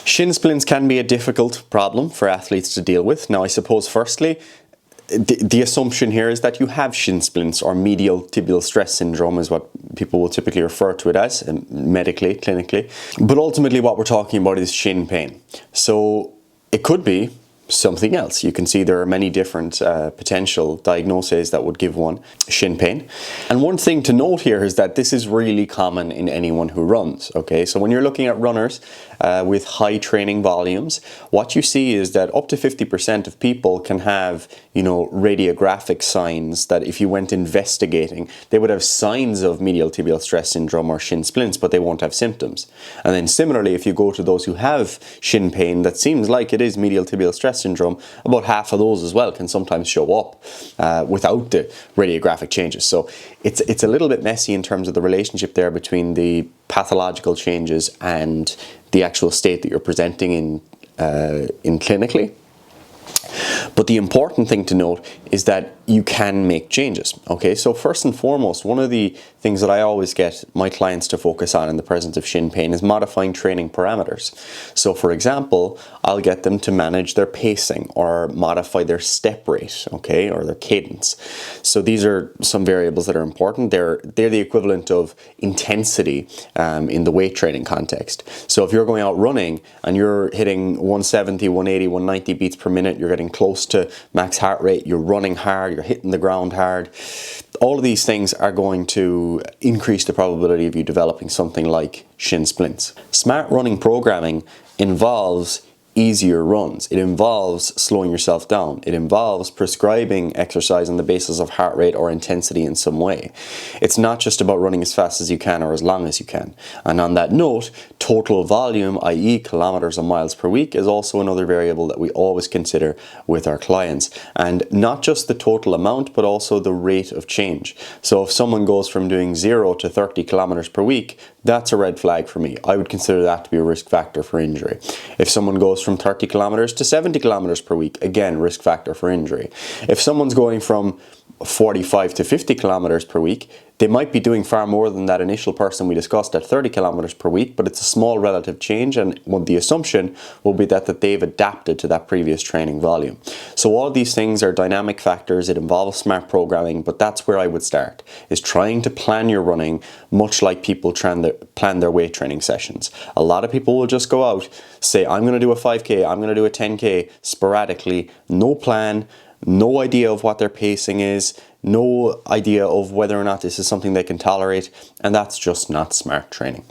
Shin splints can be a difficult problem for athletes to deal with. Now, I suppose firstly, the assumption here is that you have shin splints, or medial tibial stress syndrome is what people will typically refer to it as, medically, clinically. But ultimately what we're talking about is shin pain. So it could be something else. You can see there are many different potential diagnoses that would give one shin pain. And one thing to note here is that this is really common in anyone who runs, okay? So when you're looking at runners with high training volumes, what you see is that up to 50% of people can have, radiographic signs that if you went investigating, they would have signs of medial tibial stress syndrome or shin splints, but they won't have symptoms. And then similarly, if you go to those who have shin pain that seems like it is medial tibial stress syndrome, about half of those as well can sometimes show up without the radiographic changes. So it's a little bit messy in terms of the relationship there between the pathological changes and the actual state that you're presenting in clinically. But the important thing to note is that you can make changes, okay? So first and foremost, one of the things that I always get my clients to focus on in the presence of shin pain is modifying training parameters. So for example, I'll get them to manage their pacing or modify their step rate, okay, or their cadence. So these are some variables that are important. They're the equivalent of intensity in the weight training context. So if you're going out running and you're hitting 170, 180, 190 beats per minute, you're getting close to max heart rate, you're running hard, you're hitting the ground hard, all of these things are going to increase the probability of you developing something like shin splints. Smart running programming involves easier runs. It involves slowing yourself down. It involves prescribing exercise on the basis of heart rate or intensity in some way. It's not just about running as fast as you can or as long as you can. And on that note, total volume, i.e. kilometers or miles per week, is also another variable that we always consider with our clients. And not just the total amount, but also the rate of change. So if someone goes from doing 0 to 30 kilometers per week, that's a red flag for me. I would consider that to be a risk factor for injury. If someone goes from 30 kilometers to 70 kilometers per week, again, risk factor for injury. If someone's going from 45 to 50 kilometers per week, they might be doing far more than that initial person we discussed at 30 kilometers per week, but it's a small relative change, and the assumption will be that they've adapted to that previous training volume. So all these things are dynamic factors. It involves smart programming, but that's where I would start, is trying to plan your running much like people plan their weight training sessions. A lot of people will just go out, say, I'm going to do a 5K, I'm going to do a 10K sporadically, no plan, no idea of what their pacing is, no idea of whether or not this is something they can tolerate, and that's just not smart training.